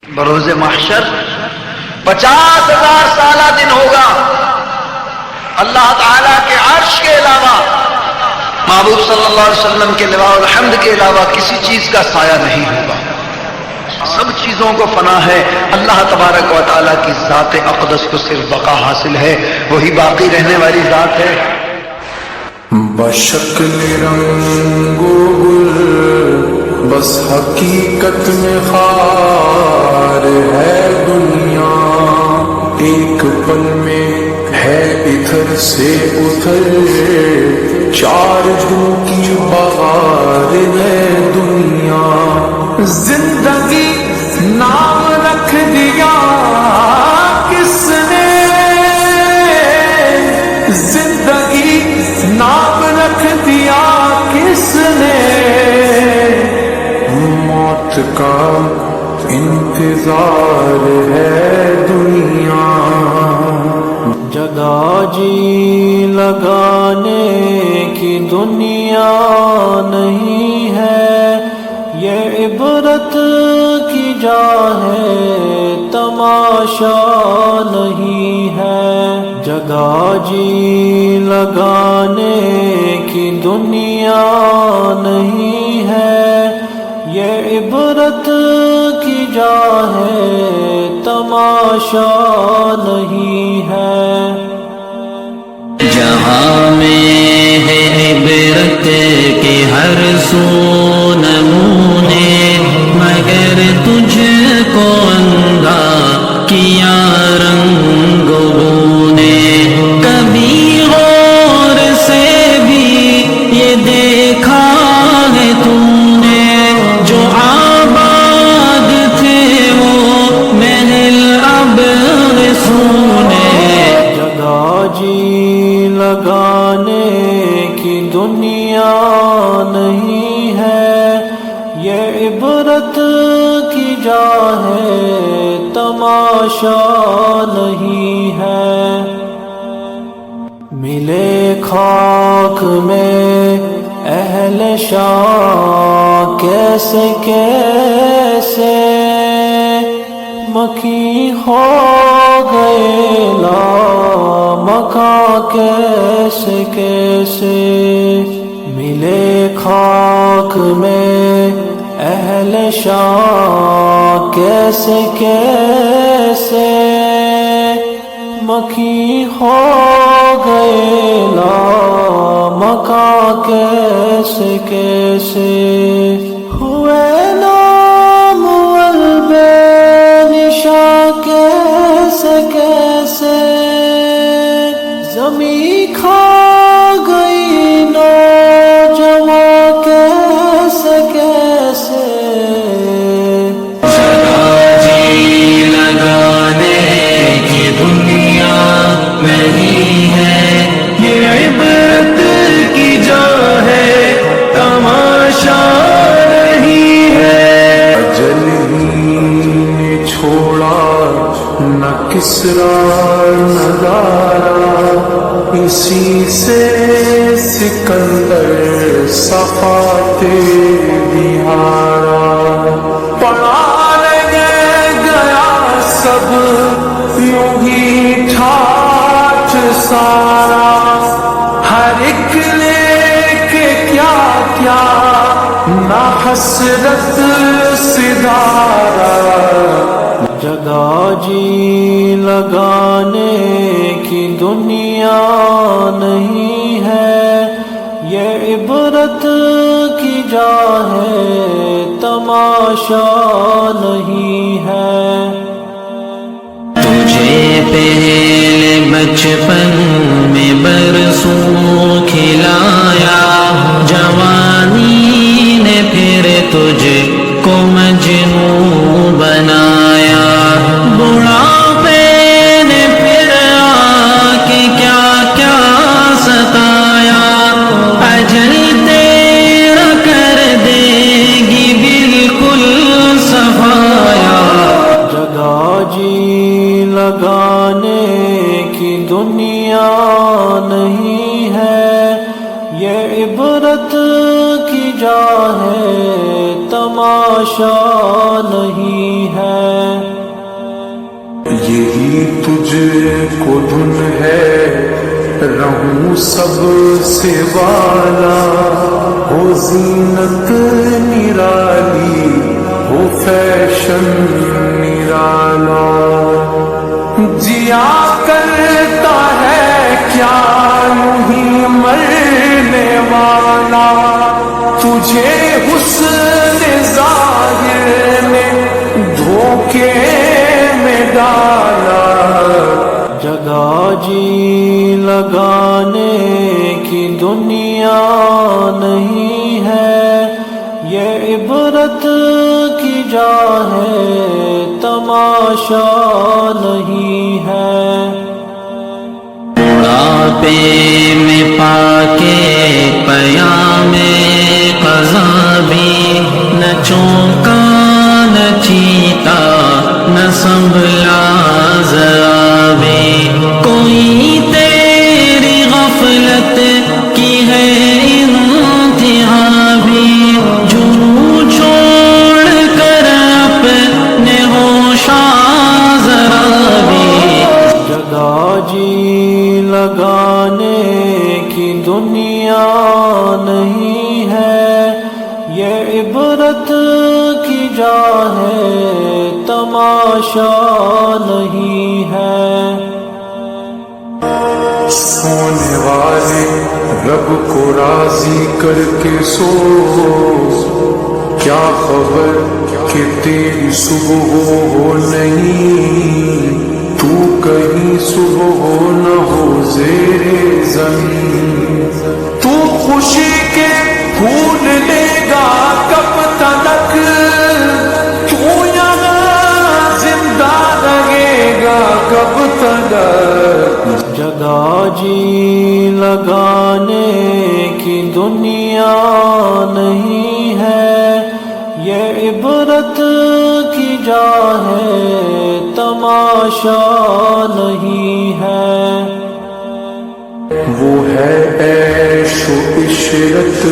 بروز محشر 50,000 سالہ دن ہوگا. اللہ تعالیٰ کے عرش کے علاوہ، محبوب صلی اللہ علیہ وسلم کے لواء الحمد کے علاوہ کسی چیز کا سایہ نہیں ہوگا. سب چیزوں کو فنا ہے. اللہ تبارک و تعالیٰ کی ذات اقدس کو صرف بقا حاصل ہے، وہی باقی رہنے والی ذات ہے. بشکل رنگ و گل بس حقیقت میں خار ہے دنیا، ایک پل میں ہے ادھر سے ادھر، چار جھوم کی بہار ہے دنیا. زندگی نام رکھ دیا کس نے، زندگی نام رکھ دیا کس نے، موت کا انتظار ہے دنیا. جگہ جی لگانے کی دنیا نہیں ہے، یہ عبرت کی جا ہے تماشا نہیں ہے. جگہ جی لگانے کی دنیا نہیں ہے، یہ عبرت کی جا ہے تماشا نہیں ہے. جہاں میں ہے عبرت کے ہر سو نمونے، مگر تجھ کو اندھا کیا رنگ بو نے. کبھی غور سے بھی یہ دیکھا ہے تو نے، جو آباد تھے وہ محل اب سونے. جگہ جی لگانے کی دنیا نہیں ہے، یہ عبرت کی جا ہے تماشا نہیں ہے. ملے خاک میں اہل شاہ کیسے کیسے، مکھی ہو گئے لامکاں کیسے کیسے. ملے خاک میں اہل شاہ کیسے کیسے، مکھی ہو گئے لامکاں کیسے کیسے. ہوئے نام البے نشاں کیسے کیسے، زمین کھا گئی نوجوان کیسے کیسے. جگہ جی لگانے کی دنیا نہیں ہے، یہ عبرت کی جا ہے تماشا نہیں ہے. اجل ہی چھوڑا نہ کسرا نہ دارا، اسی سے سکندر صفاتے بہارا. پڑا لگے گیا سب یوں ہی ٹھاٹھ سارا، ہر ایک لے کے کیا کیا نہ حسرت سدارا. جگہ جی لگانے کی دنیا نہیں ہے، یہ عبرت کی جا ہے تماشا نہیں ہے. تجھے پہلے بچپن میں برسوں کھلایا، جوانی نے پھر تجھ کو مجنوں بنایا. بڑھاپے نے پھر آ کے کیا کیا ستایا، اجل تیرا کر دے گی بالکل صفایا. جگہ جی لگانے کی دنیا نہیں ہے، یہ عبرت کی جا ہے تماشا نہیں ہے. یہی تجھ کو دھن ہے رہوں سب سے والا، ہو زینت نرالی ہو فیشن نرالا، جیا کرتا ہے کیا یوں ہی مرنے والا، تجھے حسن ظاہر نے دھوکے میں ڈالا، جگہ جی لگانے کی دنیا نہیں ہے، یہ عبرت کی جا ہے تماشا نہیں ہے۔ بڑھاپے میں پا کے پیام قضا بھی، نہ چونکا نہ چیتا نہ سنبھلا ذرا بھی، کوئی تیری غفلت کی ہے انتہا بھی، جو چھوڑ کر اپنے ہوشاں ذرا بھی، جگہ جی لگانے کی دنیا نہیں ہے، یہ عبرت کی جا ہے تماشا نہیں ہے۔ سونے والے رب کو راضی کر کے سو، کیا خبر کہ تیری صبح ہو نہیں، تو کہیں صبح ہو نہ ہو زیر زمین، تو خوشی کے پھول لے گا کب تلک، تو یہاں زندہ رہے گا کب تلک، جگہ جی لگانے کی دنیا نہیں ہے، یہ عبرت کی جا ہے تماشا نہیں ہے۔ وہ ہے عیش و عشرت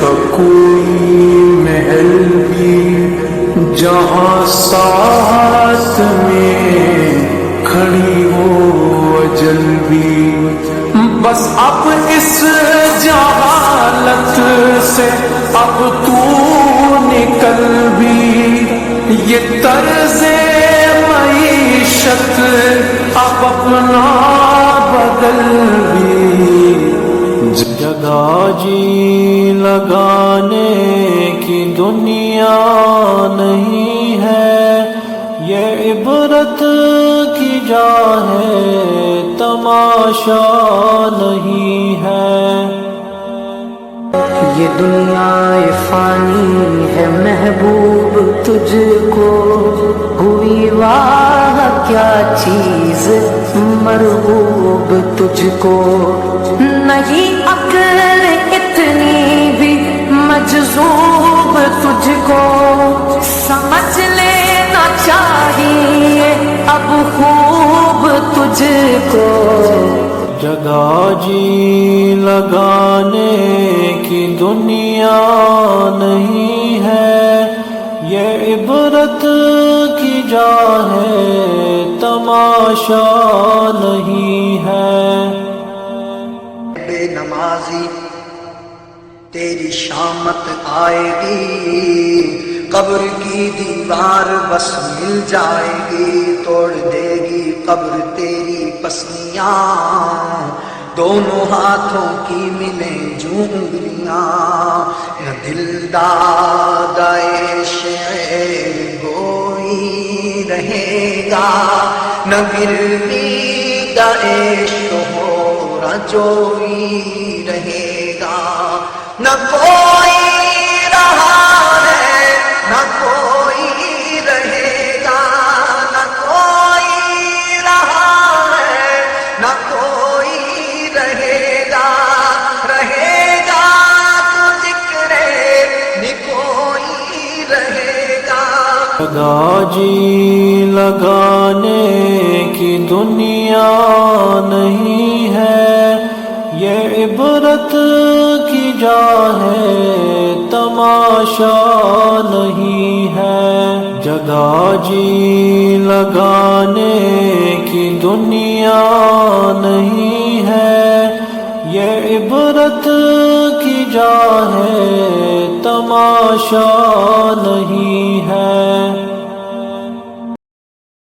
کا کوئی محل بھی، جہاں ساتھ میں کھڑی ہو اجل بھی، بس اب اس جہالت سے اب تو نکل بھی، یہ طرز معیشت اب اپنا بدل بھی، جگہ جی لگانے کی دنیا نہیں ہے، یہ عبرت کی جا ہے تماشا نہیں ہے۔ یہ دنیا فانی ہے محبوب تجھ کو، ہوئی واہ کیا چیز مرغوب تجھ کو، نہیں عقل اتنی بھی مجذوب تجھ کو، سمجھ لینا چاہیے اب خوب تجھ کو، جگہ جی لگانے کی دنیا نہیں ہے، یہ عبرت کی جا ہے تماشا نہیں ہے۔ بے نمازی تیری شامت آئے گی، قبر کی دیوار بس مل جائے گی، توڑ دے گی قبر تیری پسلیاں، دونوں ہاتھوں کی ملیں جو انگلیاں، نہ دل دادا شعر گوئی رہے گا، نہ گروی دا عشق ہو رجوئی رہے گا، نہ کوئی رہا ہے نہ کوئی رہے گا، نہ کوئی رہا ہے نہ کوئی رہے گا، رہے گا تو ذکر نکوئی رہے گا۔ جگہ جی لگانے کی دنیا نہیں ہے، یہ عبرت کی جا ہے تماشا نہیں ہے، جگہ جی لگانے دنیا نہیں ہے، یہ عبرت کی جا ہے تماشا نہیں ہے۔